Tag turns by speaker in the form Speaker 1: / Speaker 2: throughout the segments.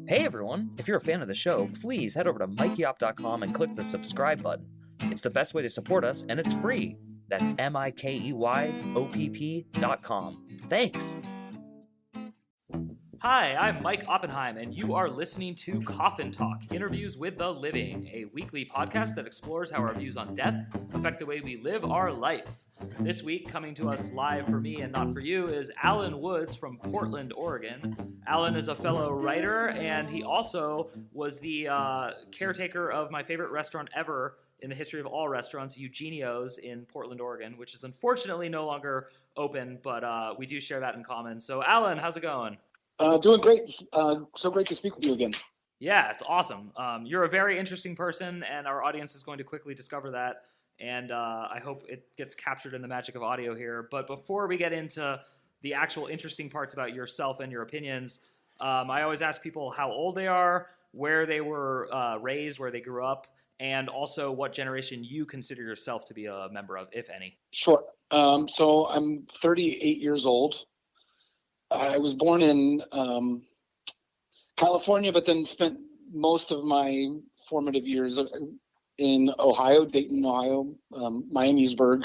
Speaker 1: Hey everyone, if you're a fan of the show, please head over to mikeyop.com and click the subscribe button. It's the best way to support us, and it's free. That's MIKEYOPP.com. Thanks!
Speaker 2: Hi, I'm Mike Oppenheim, and you are listening to Coffin Talk, Interviews with the Living, a weekly podcast that explores how our views on death affect the way we live our life. This week, coming to us live for me and not for you, is Alan Woods from Portland, Oregon. Alan is a fellow writer, and he also was the caretaker of my favorite restaurant ever in the history of all restaurants, Eugenio's in Portland, Oregon, which is unfortunately no longer open, but we do share that in common. So, Alan, how's it going?
Speaker 3: Doing great. So great to speak with you again.
Speaker 2: Yeah, it's awesome. You're a very interesting person, and our audience is going to quickly discover that. And I hope it gets captured in the magic of audio here. But before we get into the actual interesting parts about yourself and your opinions, I always ask people how old they are, where they were raised, where they grew up, and also what generation you consider yourself to be a member of, if any.
Speaker 3: Sure. So I'm 38 years old. I was born in California, but then spent most of my formative years in Ohio, Dayton, Ohio, Miamisburg,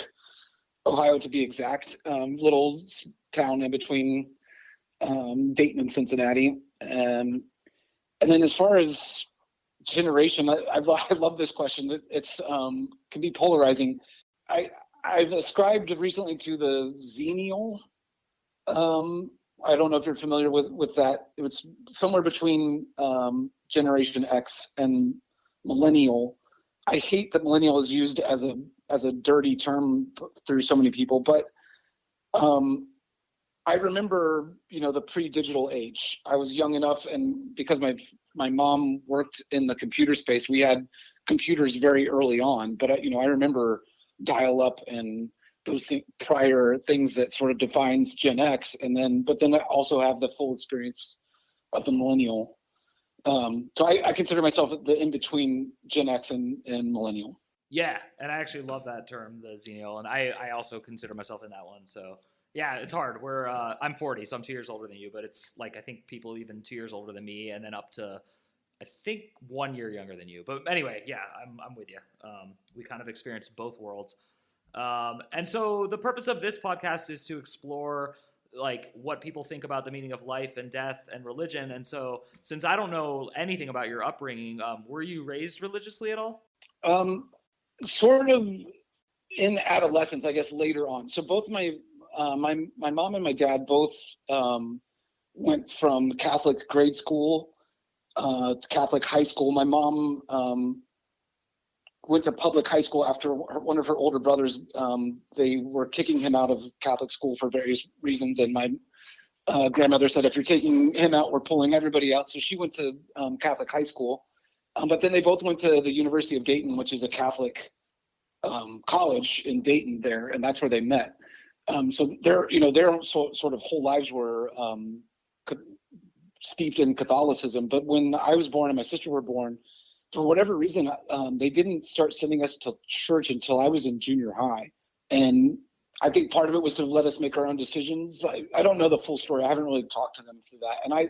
Speaker 3: Ohio to be exact, little town in between Dayton and Cincinnati. And then as far as generation, I love this question. It's can be polarizing. I've ascribed recently to the Xennial. I don't know if you're familiar with that. It's somewhere between Generation X and Millennial. I hate that Millennial is used as a dirty term through so many people, but I remember, the pre-digital age. I was young enough, and because my mom worked in the computer space, we had computers very early on. But I remember dial-up and those prior things that sort of defines Gen X, but then I also have the full experience of the millennial. So I consider myself the in-between Gen X and millennial.
Speaker 2: Yeah, and I actually love that term, the Xennial, and I also consider myself in that one. So yeah, it's hard. I'm 40, so I'm 2 years older than you, but it's like I think people even 2 years older than me, and then up to I think 1 year younger than you. But anyway, yeah, I'm with you. We kind of experienced both worlds. And so the purpose of this podcast is to explore like what people think about the meaning of life and death and religion. And so since I don't know anything about your upbringing, were you raised religiously at all?
Speaker 3: Sort of in adolescence, I guess later on. So both my mom and my dad both went from Catholic grade school to Catholic high school. My mom went to public high school after one of her older brothers. They were kicking him out of Catholic school for various reasons. And my grandmother said, if you're taking him out, we're pulling everybody out. So she went to Catholic high school. But then they both went to the University of Dayton, which is a Catholic college in Dayton there. And that's where they met. So their sort of whole lives were steeped in Catholicism. But when I was born and my sister were born, for whatever reason, they didn't start sending us to church until I was in junior high. And I think part of it was to let us make our own decisions. I don't know the full story. I haven't really talked to them through that. And I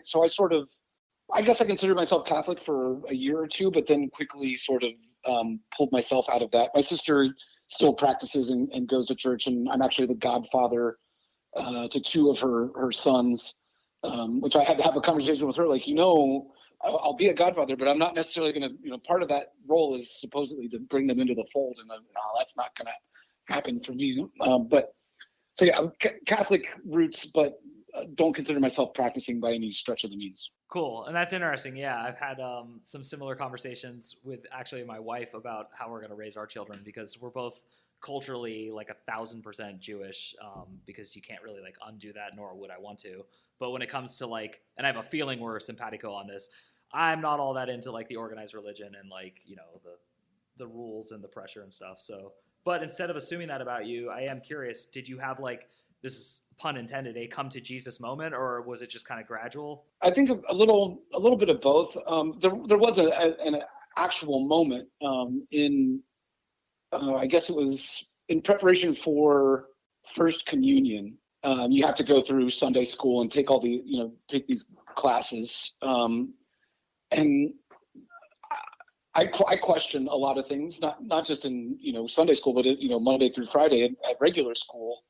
Speaker 3: guess I considered myself Catholic for a year or two, but then quickly sort of pulled myself out of that. My sister still practices and goes to church, and I'm actually the godfather to two of her sons, which I had to have a conversation with her, like, I'll be a godfather, but I'm not necessarily going to, part of that role is supposedly to bring them into the fold. And that's not going to happen for me. So yeah, Catholic roots, but don't consider myself practicing by any stretch of the means.
Speaker 2: Cool. And that's interesting. Yeah. I've had some similar conversations with actually my wife about how we're going to raise our children, because we're both culturally like 1,000% Jewish, because you can't really like undo that, nor would I want to. But when it comes to like, and I have a feeling we're simpatico on this, I'm not all that into like the organized religion and like, the rules and the pressure and stuff. So, but instead of assuming that about you, I am curious, did you have like, this is pun intended, a come to Jesus moment, or was it just kind of gradual?
Speaker 3: I think a little bit of both. There was an actual moment I guess it was in preparation for First Communion. You have to go through Sunday school and take all take these classes. And I question a lot of things, not just in, Sunday school, but Monday through Friday at regular school.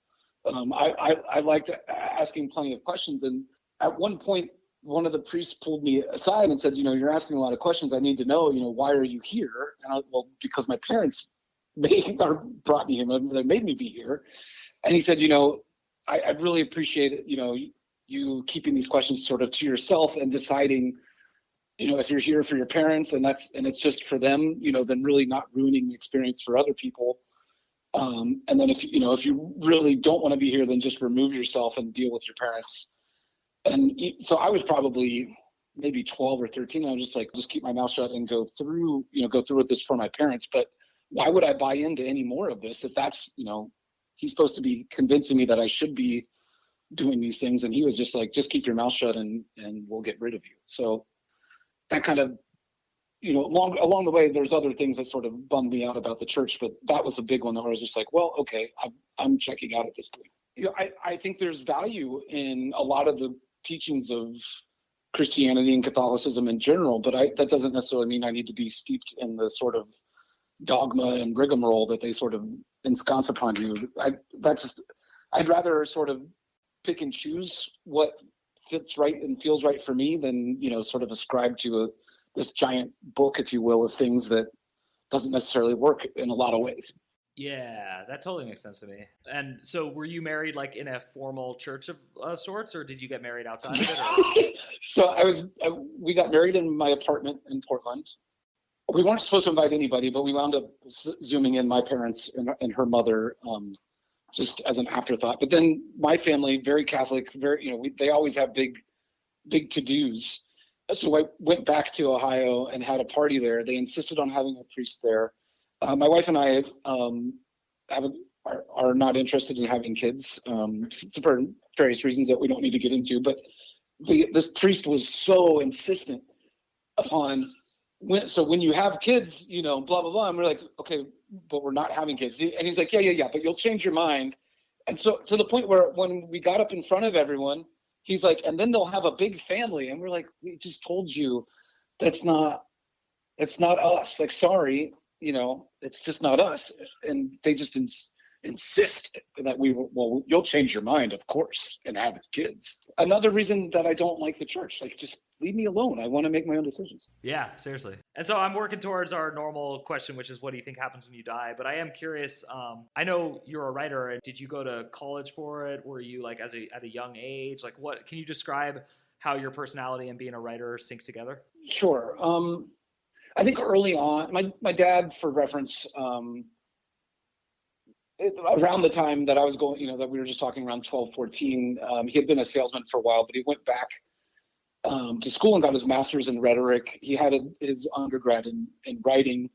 Speaker 3: I liked asking plenty of questions. And at one point, one of the priests pulled me aside and said, you're asking a lot of questions. I need to know, why are you here? And because my parents brought me here. They made me be here. And he said, I'd really appreciate it, you keeping these questions sort of to yourself and deciding, if you're here for your parents and it's just for them, then really not ruining the experience for other people. And then if you really don't want to be here, then just remove yourself and deal with your parents. And so I was probably maybe 12 or 13. I was just like, just keep my mouth shut and go through with this for my parents. But why would I buy into any more of this if that's, he's supposed to be convincing me that I should be doing these things. And he was just like, just keep your mouth shut and we'll get rid of you. So that kind of, along the way, there's other things that sort of bummed me out about the church, but that was a big one that I was just like, well, okay, I'm checking out at this point. I think there's value in a lot of the teachings of Christianity and Catholicism in general, but that doesn't necessarily mean I need to be steeped in the sort of dogma and rigmarole that they sort of ensconce upon you. I'd rather sort of pick and choose what fits right and feels right for me than, sort of ascribe to this giant book, if you will, of things that doesn't necessarily work in a lot of ways.
Speaker 2: Yeah, that totally makes sense to me. And so were you married like in a formal church of sorts, or did you get married outside of it?
Speaker 3: So we got married in my apartment in Portland. We weren't supposed to invite anybody, but we wound up zooming in my parents and her mother just as an afterthought. But then my family, very Catholic, they always have big to-dos. So I went back to Ohio and had a party there. They insisted on having a priest there. My wife and I are not interested in having kids for various reasons that we don't need to get into. But this priest was so insistent upon when you have kids, blah, blah, blah. And we're like, okay, but we're not having kids. And he's like, yeah, but you'll change your mind. And so to the point where when we got up in front of everyone, he's like, and then they'll have a big family. And we're like, we just told you it's not us. Like, sorry, it's just not us. And they just insist that you'll change your mind, of course, and have kids. Another reason that I don't like the church, like, just leave me alone. I want to make my own decisions.
Speaker 2: Yeah, seriously. And so I'm working towards our normal question, which is, what do you think happens when you die? But I am curious. I know you're a writer, and did you go to college for it? Were you like at a young age? Like, what can you describe how your personality and being a writer sync together?
Speaker 3: Sure. I think early on, my dad, for reference, around the time that I was going, that we were just talking around 12, 14, he had been a salesman for a while, but he went back to school and got his master's in rhetoric. He had his undergrad in writing.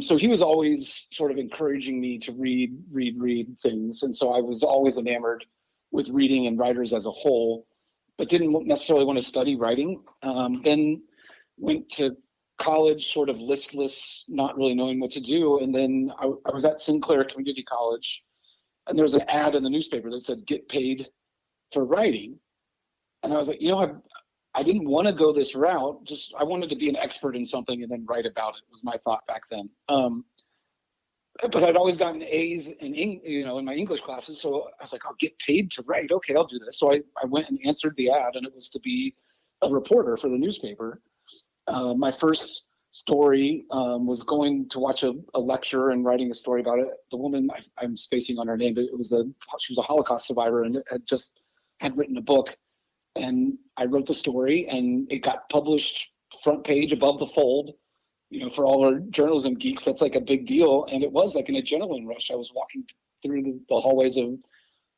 Speaker 3: So he was always sort of encouraging me to read things. And so I was always enamored with reading and writers as a whole, but didn't necessarily want to study writing. Then went to college sort of listless, not really knowing what to do. And then I was at Sinclair Community College, and there was an ad in the newspaper that said, get paid for writing. And I was like, I didn't want to go this route. Just, I wanted to be an expert in something and then write about it, was my thought back then. But I'd always gotten A's in my English classes. So I was like, I'll get paid to write. Okay, I'll do this. So I went and answered the ad, and it was to be a reporter for the newspaper. My first story was going to watch a lecture and writing a story about it. The woman, I'm spacing on her name, but she was a Holocaust survivor and had written a book. And I wrote the story, and it got published front page above the fold. For all our journalism geeks, that's like a big deal. And it was like an adrenaline rush. I was walking through the hallways of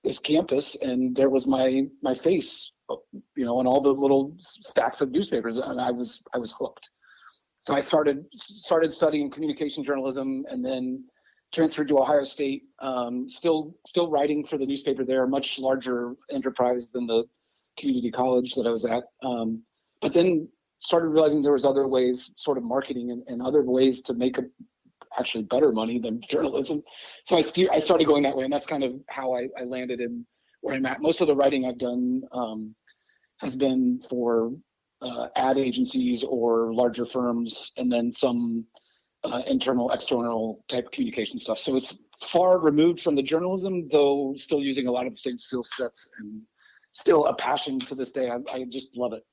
Speaker 3: this campus, and there was my face, on all the little stacks of newspapers, and I was hooked. So I started studying communication journalism, and then transferred to Ohio State. Still writing for the newspaper there, a much larger enterprise than the community college that I was at. But then started realizing there was other ways, sort of marketing and other ways to make actually better money than journalism. So I started going that way, and that's kind of how I landed in where I'm at. Most of the writing I've done has been for ad agencies or larger firms, and then some internal, external type communication stuff. So it's far removed from the journalism, though still using a lot of the same skill sets and still a passion to this day. I just love it.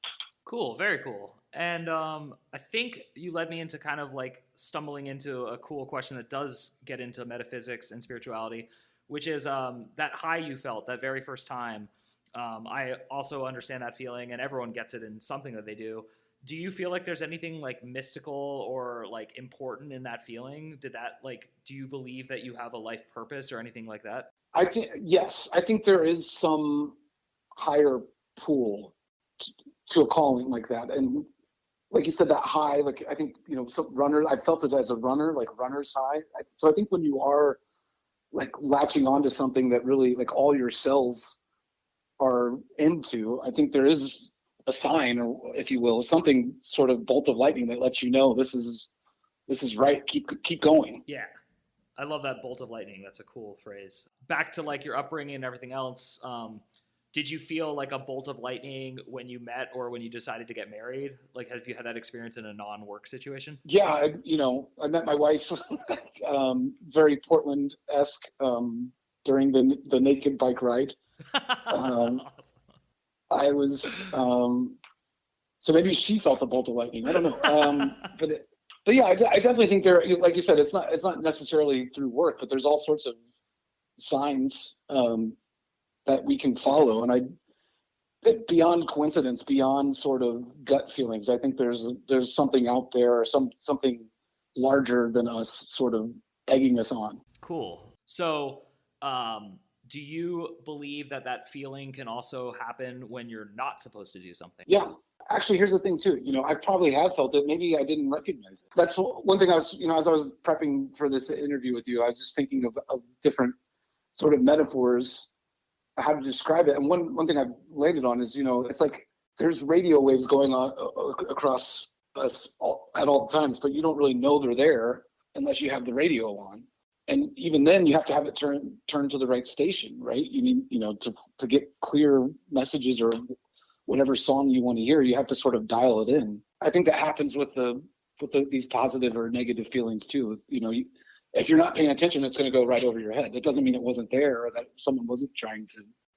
Speaker 2: Cool, very cool. And I think you led me into kind of like stumbling into a cool question that does get into metaphysics and spirituality, which is that high you felt that very first time. I also understand that feeling, and everyone gets it in something that they do. Do you feel like there's anything like mystical or like important in that feeling? Do you believe that you have a life purpose or anything like that?
Speaker 3: I think, yes, I think there is some higher pool to a calling like that. And like you said, that high, like I think, some runners, I felt it as a runner, like runner's high. So I think when you are like latching onto something that really like all your cells are into, I think there is a sign, or if you will, something sort of bolt of lightning that lets you know this is right. Keep going.
Speaker 2: Yeah. I love that bolt of lightning. That's a cool phrase. Back to like your upbringing and everything else. Did you feel like a bolt of lightning when you met or when you decided to get married? Like, have you had that experience in a non-work situation?
Speaker 3: Yeah, I met my wife very Portland-esque during the naked bike ride.
Speaker 2: Awesome.
Speaker 3: I was so maybe she felt the bolt of lightning. I don't know, but yeah, I definitely think there, like you said, it's not necessarily through work, but there's all sorts of signs that we can follow, and beyond coincidence, beyond sort of gut feelings. I think there's something out there, or something larger than us, sort of egging us on.
Speaker 2: Cool. So, do you believe that feeling can also happen when you're not supposed to do something?
Speaker 3: Yeah. Actually, here's the thing too. I probably have felt it. Maybe I didn't recognize it. That's one thing I was, as I was prepping for this interview with you, I was just thinking of different sort of metaphors, how to describe it. And one thing I've landed on is, it's like there's radio waves going on across us at all times, but you don't really know they're there unless you have the radio on. And even then, you have to have it turn to the right station, right? You need, to get clear messages or whatever song you want to hear, you have to sort of dial it in. I think that happens with these positive or negative feelings too. If you're not paying attention, it's going to go right over your head. That doesn't mean it wasn't there or that someone wasn't trying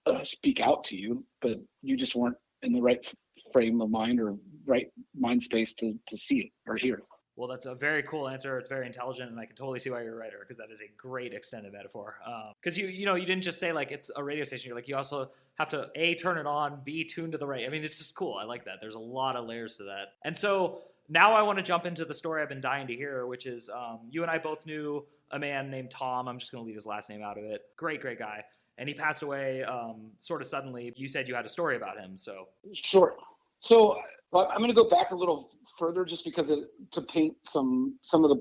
Speaker 3: to speak out to you, but you just weren't in the right frame of mind or right mind space to see it or hear it.
Speaker 2: Well, that's a very cool answer. It's very intelligent, and I can totally see why you're a writer, because that is a great extended metaphor. Because you didn't just say like it's a radio station. You're like, you also have to A, turn it on, B, tune to the right. I mean, it's just cool. I like that. There's a lot of layers to that. And so now I want to jump into the story I've been dying to hear, which is you and I both knew a man named Tom. I'm just going to leave his last name out of it. Great guy. And he passed away sort of suddenly. You said you had a story about him. So
Speaker 3: sure. So I'm going to go back a little further just because to paint some of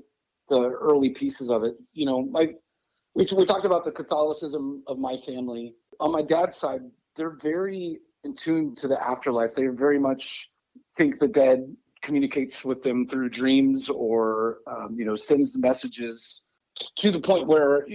Speaker 3: the early pieces of it. We talked about the Catholicism of my family. On my dad's side, they're very in tune to the afterlife. They very much think the dead communicates with them through dreams or sends messages, to the point where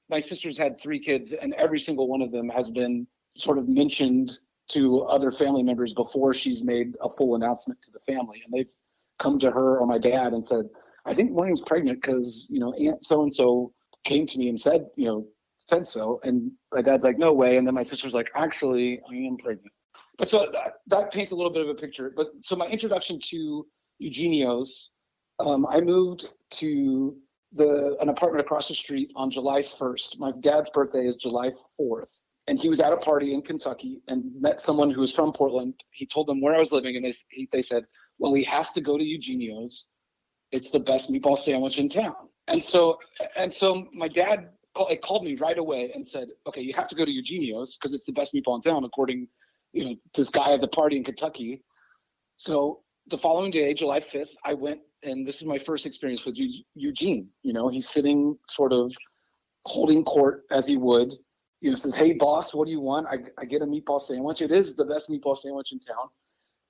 Speaker 3: my sister's had 3 kids, and every single one of them has been sort of mentioned to other family members before she's made a full announcement to the family. And they've come to her or my dad and said, I think William's pregnant because, Aunt so-and-so came to me and said so. And my dad's like, no way. And then my sister's like, actually, I am pregnant. But so that paints a little bit of a picture. But so my introduction to Eugenio's, I moved to an apartment across the street on July 1st. My dad's birthday is July 4th. And he was at a party in Kentucky and met someone who was from Portland. He told them where I was living, and they said, well, he has to go to Eugenio's. It's the best meatball sandwich in town. And so my dad called me right away and said, okay, you have to go to Eugenio's because it's the best meatball in town, according to this guy at the party in Kentucky. So the following day, July 5th, I went, and this is my first experience with Eugene. He's sitting sort of holding court as he would. Says, hey, boss, what do you want? I get a meatball sandwich. It is the best meatball sandwich in town.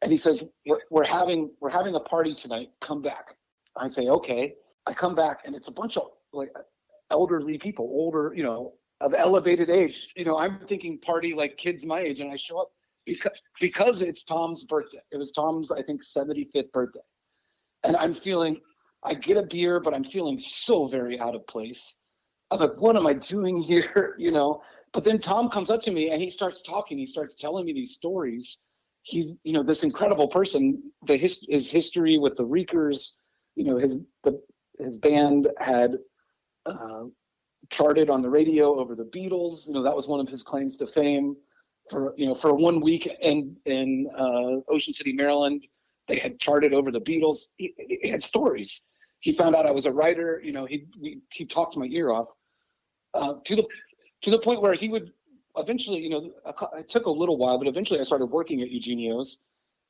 Speaker 3: And he says, we're having a party tonight. Come back. I say, okay. I come back, and it's a bunch of like elderly people, older, of elevated age. I'm thinking party like kids my age, and I show up, because it's Tom's birthday. It was Tom's, I think, 75th birthday. And I get a beer, but I'm feeling so very out of place. I'm like, what am I doing here? But then Tom comes up to me and he starts talking. He starts telling me these stories. He's, this incredible person, his history with the Reekers, his band had charted on the radio over the Beatles. That was one of his claims to fame. For 1 week in Ocean City, Maryland, they had charted over the Beatles. He had stories. He found out I was a writer. He talked my ear off to the point where he would eventually, it took a little while, but eventually I started working at Eugenio's,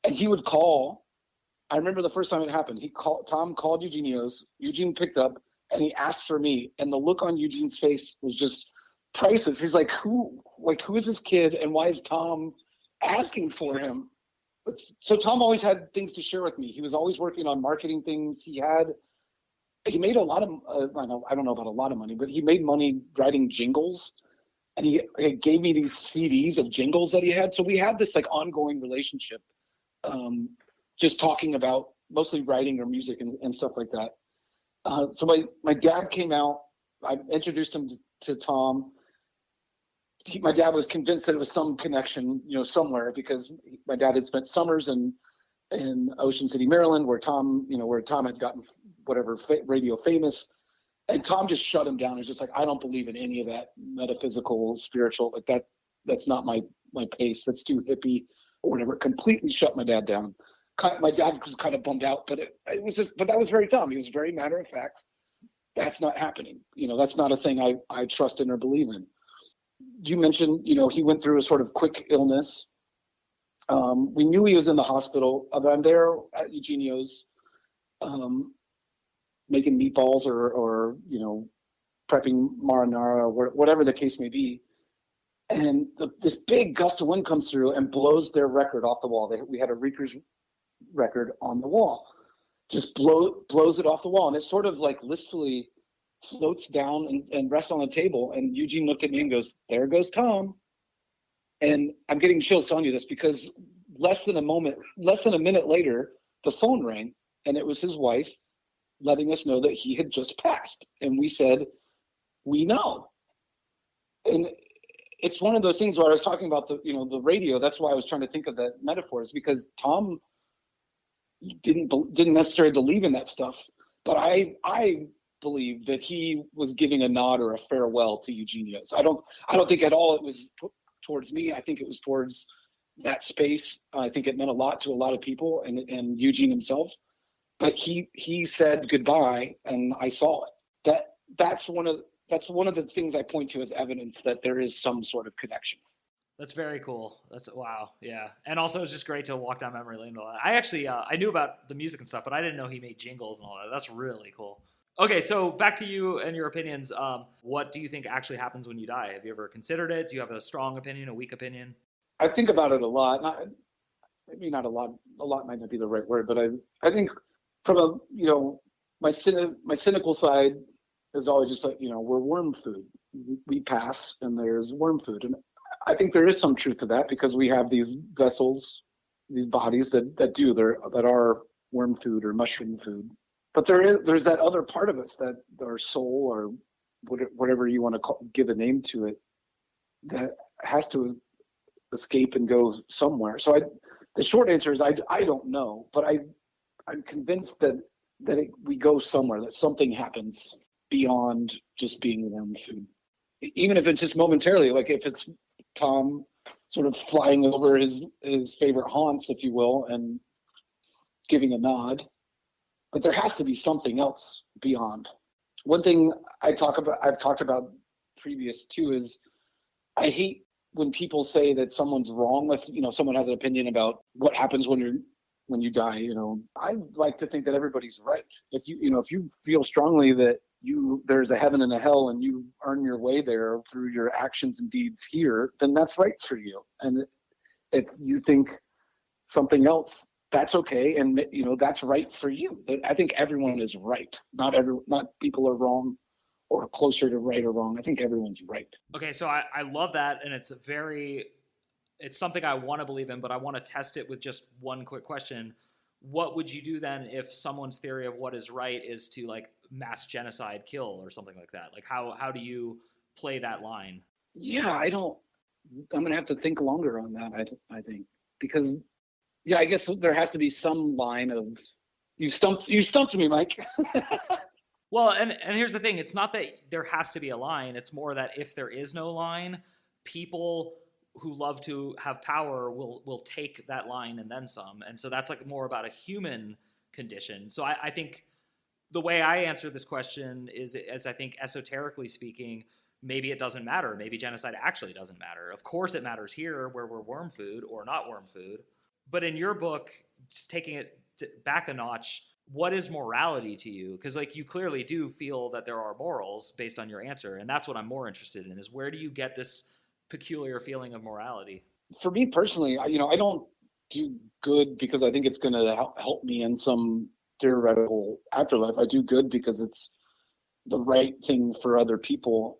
Speaker 3: and he would call. I remember the first time it happened. Tom called Eugenio's. Eugene picked up, and he asked for me, and the look on Eugene's face was just priceless. He's like, who is this kid, and why is Tom asking for him? So Tom always had things to share with me. He was always working on marketing things. He made a lot of I don't know about a lot of money, but he made money writing jingles, and he gave me these CDs of jingles that he had. So we had this like ongoing relationship, just talking about mostly writing or music and stuff like that. So my dad came out. I introduced him to Tom. My dad was convinced that it was some connection, somewhere, because my dad had spent summers in Ocean City, Maryland, where Tom had gotten whatever radio famous, and Tom just shut him down. He was just like, I don't believe in any of that metaphysical, spiritual, like that's not my pace. That's too hippie or whatever. Completely shut my dad down. My dad was kind of bummed out, but but that was very Tom. He was very matter of fact. That's not happening. That's not a thing I trust in or believe in. You mentioned, he went through a sort of quick illness. We knew he was in the hospital. I'm there at Eugenio's, making meatballs or prepping marinara, or whatever the case may be. And this big gust of wind comes through and blows their record off the wall. We had a Reekers record on the wall, just blows it off the wall. And it sort of like listfully floats down and rests on the table. And Eugene looked at me and goes, "There goes Tom." And I'm getting chills telling you this because less than a minute later, the phone rang, and it was his wife letting us know that he had just passed. And we said, "We know." And it's one of those things where I was talking about the radio. That's why I was trying to think of that metaphor, is because Tom didn't necessarily believe in that stuff, but I believe that he was giving a nod or a farewell to Eugenio's. I don't think at all it was towards me. I think it was towards that space. I think it meant a lot to a lot of people and Eugene himself. But he said goodbye, and I saw it. That's one of the things I point to as evidence that there is some sort of connection.
Speaker 2: That's very cool. Wow. Yeah. And also it's just great to walk down memory lane. I actually, I knew about the music and stuff, but I didn't know he made jingles and all that. That's really cool. Okay. So back to you and your opinions. What do you think actually happens when you die? Have you ever considered it? Do you have a strong opinion, a weak opinion?
Speaker 3: I think about it a lot. Maybe not a lot. A lot might not be the right word, but I think from my cynical side is always just like, we're worm food. We pass and there's worm food. And I think there is some truth to that, because we have these vessels, these bodies that are worm food or mushroom food. But there's that other part of us, that our soul, or whatever you want to give a name to it, that has to escape and go somewhere. So the short answer is I don't know, but I'm convinced that we go somewhere, that something happens beyond just being worm food. Even if it's just momentarily, like if it's Tom sort of flying over his favorite haunts, if you will, and giving a nod. But there has to be something else beyond. One thing I've talked about previous too, is I hate when people say that someone's wrong if someone has an opinion about what happens when you die. I like to think that everybody's right. If you feel strongly that there's a heaven and a hell, and you earn your way there through your actions and deeds here, then that's right for you. And if you think something else, that's okay, and that's right for you. I think everyone is right. Not people are wrong or closer to right or wrong. I think everyone's right.
Speaker 2: Okay, so I love that, and it's very it's something I want to believe in, but I want to test it with just one quick question. What would you do then if someone's theory of what is right is to like mass genocide kill or something like that? Like how do you play that line?
Speaker 3: Yeah, I'm going to have to think longer on that, I think, because yeah, I guess there has to be some line of, you stumped me, Mike.
Speaker 2: Well, and here's the thing. It's not that there has to be a line. It's more that if there is no line, people who love to have power will take that line and then some. And so that's like more about a human condition. So I think the way I answer this question is, as I think esoterically speaking, maybe it doesn't matter. Maybe genocide actually doesn't matter. Of course it matters here where we're worm food or not worm food. But in your book, just taking it back a notch, what is morality to you? Because like you clearly do feel that there are morals based on your answer. And that's what I'm more interested in, is where do you get this peculiar feeling of morality?
Speaker 3: For me personally, I don't do good because I think it's going to help me in some theoretical afterlife. I do good because it's the right thing for other people.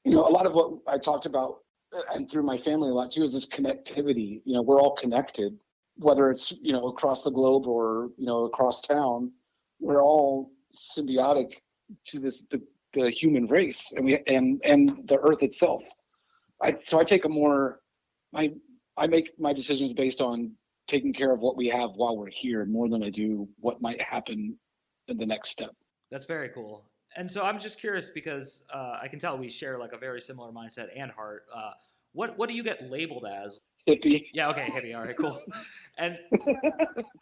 Speaker 3: A lot of what I talked about and through my family a lot too is this connectivity. We're all connected, whether it's, across the globe or, across town. We're all symbiotic to the human race and the earth itself. So I take I make my decisions based on taking care of what we have while we're here more than I do what might happen in the next step.
Speaker 2: That's very cool. And so I'm just curious because I can tell we share like a very similar mindset and heart. What do you get labeled as?
Speaker 3: Hippie.
Speaker 2: Yeah, okay, hippie. All right, cool. And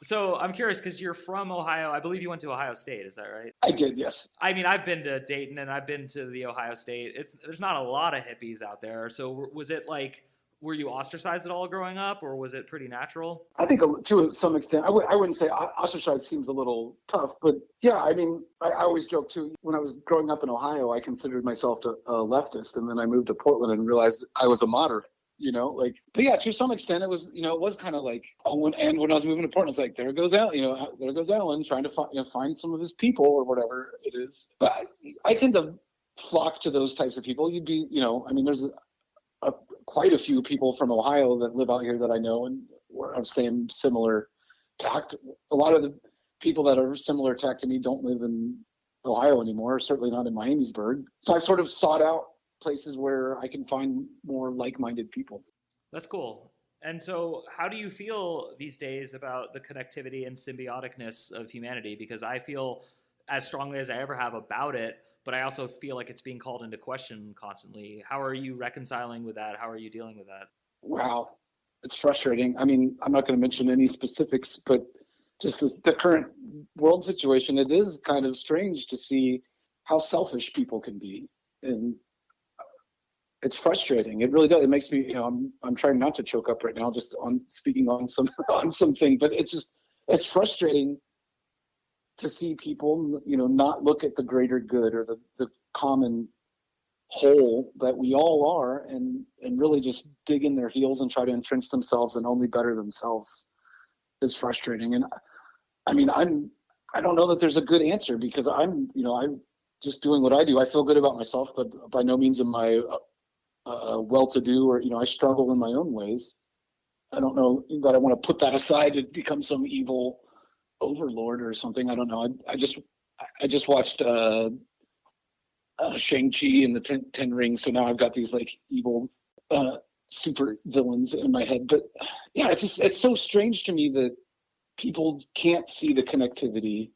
Speaker 2: so I'm curious because you're from Ohio. I believe you went to Ohio State. Is that right?
Speaker 3: I did, yes.
Speaker 2: I mean, I've been to Dayton and I've been to the Ohio State. There's not a lot of hippies out there. So was it like, were you ostracized at all growing up, or was it pretty natural?
Speaker 3: I think to some extent. I wouldn't say ostracized seems a little tough, but yeah, I mean, I always joke too. When I was growing up in Ohio, I considered myself a leftist, and then I moved to Portland and realized I was a moderate. But yeah, to some extent, it was kind of like, when I was moving to Portland, it's like, there goes Alan trying to find some of his people or whatever it is. But I tend to flock to those types of people. You'd be, I mean, there's quite a few people from Ohio that live out here that I know and have similar tact. A lot of the people that are similar tact to me don't live in Ohio anymore, certainly not in Miamisburg. So I sort of sought out places where I can find more like-minded people.
Speaker 2: That's cool. And so how do you feel these days about the connectivity and symbioticness of humanity? Because I feel as strongly as I ever have about it, but I also feel like it's being called into question constantly. How are you reconciling with that? How are you dealing with that?
Speaker 3: Wow, it's frustrating. I mean, I'm not going to mention any specifics, but just the current world situation, it is kind of strange to see how selfish people can be. And it's frustrating. It really does. It makes me, I'm trying not to choke up right now, just on speaking on something, but it's frustrating to see people, not look at the greater good or the common whole that we all are, and really just dig in their heels and try to entrench themselves and only better themselves. Is frustrating. And I mean, I don't know that there's a good answer, because I'm just doing what I do. I feel good about myself, but by no means am I well-to-do, or I struggle in my own ways. I don't know that I want to put that aside and become some evil overlord or something. I don't know. I just watched Shang-Chi and the Ten Rings, so now I've got these like evil super villains in my head. But yeah, it's so strange to me that people can't see the connectivity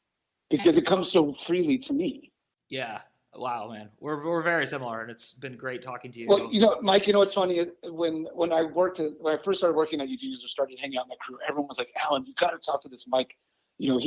Speaker 3: because it comes so freely to me.
Speaker 2: Yeah. Wow, man. We're very similar, and it's been great talking to you.
Speaker 3: Well, Mike, it's funny, when I first started working at Eugenio or started hanging out in the crew, everyone was like, Alan, you got to talk to this Mike. You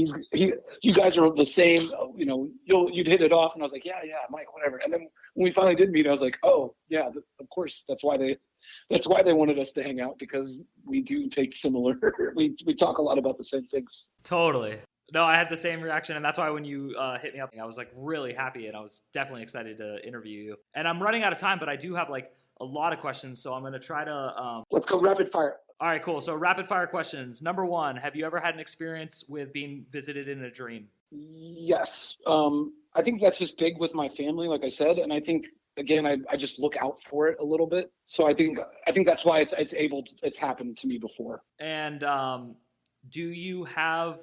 Speaker 3: guys are the same, you'd hit it off. And I was like, yeah, Mike, whatever. And then when we finally did meet, I was like, oh yeah, of course. That's why they wanted us to hang out, because we do take similar, we talk a lot about the same things.
Speaker 2: Totally. No, I had the same reaction, and that's why when you hit me up, I was like really happy, and I was definitely excited to interview you. And I'm running out of time, but I do have like a lot of questions, so I'm going to try to...
Speaker 3: Let's go rapid fire.
Speaker 2: All right, cool. So rapid fire questions. Number one, have you ever had an experience with being visited in a dream?
Speaker 3: Yes. I think that's just big with my family, like I said, and I think again, I just look out for it a little bit. So I think that's why it's happened to me before.
Speaker 2: And do you have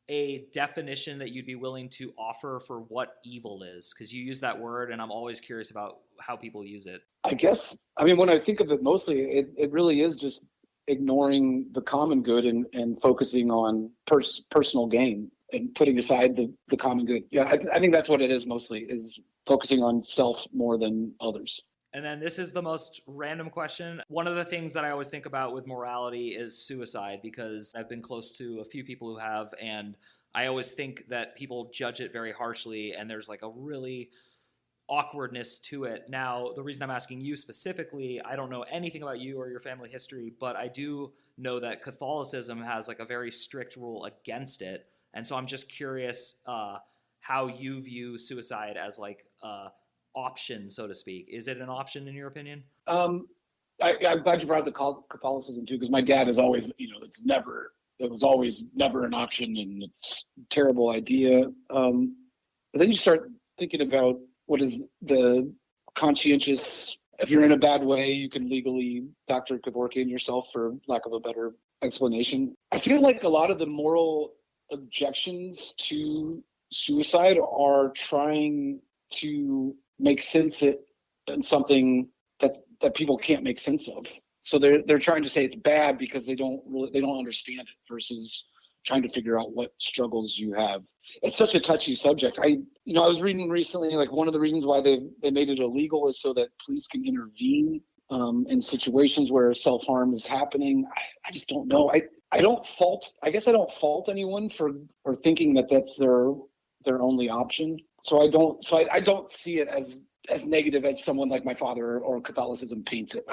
Speaker 2: a definition that you'd be willing to offer for what evil is? Because you use that word, and I'm always curious about how people use it.
Speaker 3: I guess, I mean, when I think of it mostly, it really is just ignoring the common good and focusing on personal gain and putting aside the common good. Yeah, I think that's what it is mostly, is focusing on self more than others.
Speaker 2: And then this is the most random question. One of the things that I always think about with morality is suicide, because I've been close to a few people who have, and I always think that people judge it very harshly, and there's like a really awkwardness to it. Now, the reason I'm asking you specifically, I don't know anything about you or your family history, but I do know that Catholicism has like a very strict rule against it. And so I'm just curious how you view suicide as like option, so to speak. Is it an option in your opinion?
Speaker 3: I'm glad you brought up the Catholicism too, because my dad is always, it was always never an option, and it's a terrible idea. But then you start thinking about what is the conscientious, if you're in a bad way, you can legally, doctor could work in yourself, for lack of a better explanation. I feel like a lot of the moral objections to suicide are trying to make sense in something that people can't make sense of. So they're trying to say it's bad because they don't understand it, versus trying to figure out what struggles you have. It's such a touchy subject. I was reading recently, like, one of the reasons why they made it illegal is so that police can intervene in situations where self-harm is happening. I just don't know. I don't fault anyone for thinking that that's their only option. So I don't see it as negative as someone like my father or Catholicism paints it.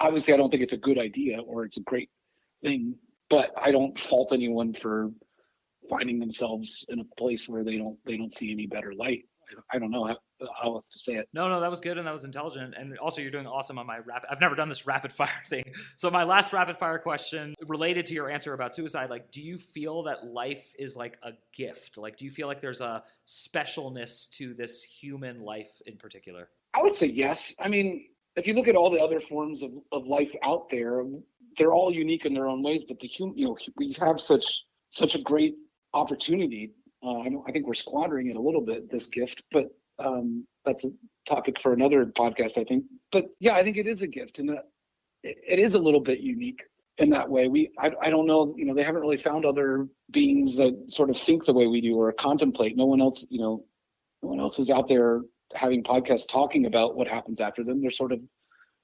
Speaker 3: Obviously, I don't think it's a good idea or it's a great thing, but I don't fault anyone for finding themselves in a place where they don't see any better light. I don't know how else to say it.
Speaker 2: No, that was good, and that was intelligent. And also, you're doing awesome on my I've never done this rapid fire thing. So my last rapid fire question, related to your answer about suicide, like, do you feel that life is like a gift? Like, do you feel like there's a specialness to this human life in particular?
Speaker 3: I would say yes. I mean, if you look at all the other forms of life out there, they're all unique in their own ways. But we have such a great opportunity. I think we're squandering it a little bit, this gift, but that's a topic for another podcast, I think. But yeah, I think it is a gift, and it is a little bit unique in that way. I don't know, they haven't really found other beings that sort of think the way we do or contemplate. No one else is out there having podcasts talking about what happens after them. They're sort of,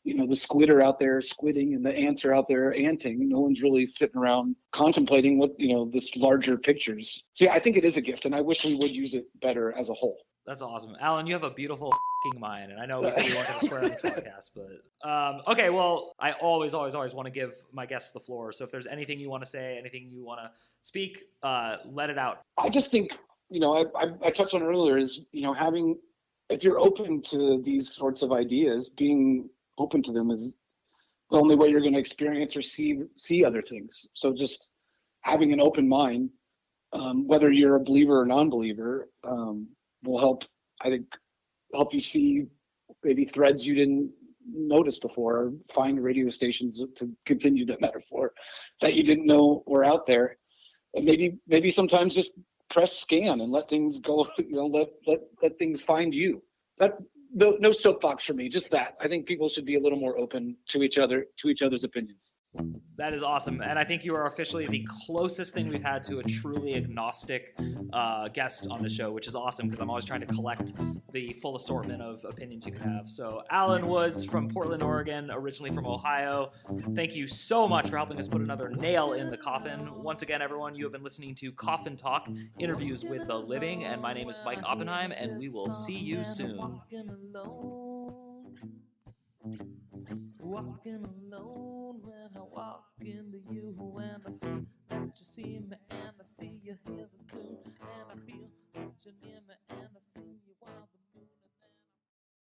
Speaker 3: the squid are out there squidding and the ants are out there anting. No one's really sitting around contemplating what, this larger pictures. So yeah, I think it is a gift, and I wish we would use it better as a whole.
Speaker 2: That's awesome. Alan, you have a beautiful mind, and I know we said we weren't going to swear on this podcast, but okay, well, I always want to give my guests the floor. So if there's anything you want to say, anything you want to speak, let it out.
Speaker 3: I just think, I touched on earlier is, if you're open to these sorts of ideas, being open to them is the only way you're going to experience or see other things. So just having an open mind, whether you're a believer or non-believer, will help you see maybe threads you didn't notice before, or find radio stations, to continue the metaphor, that you didn't know were out there. And maybe sometimes just press scan and let things go, let things find you. No soapbox for me, just that. I think people should be a little more open to each other's opinions.
Speaker 2: That is awesome. And I think you are officially the closest thing we've had to a truly agnostic guest on the show, which is awesome, because I'm always trying to collect the full assortment of opinions you can have. So Alan Woods from Portland, Oregon, originally from Ohio, thank you so much for helping us put another nail in the coffin. Once again, everyone, you have been listening to Coffin Talk, interviews with the living, and my name is Mike Oppenheim, and we will see you soon. Walking alone when I walk into you, and I see that you see me, and I see you here.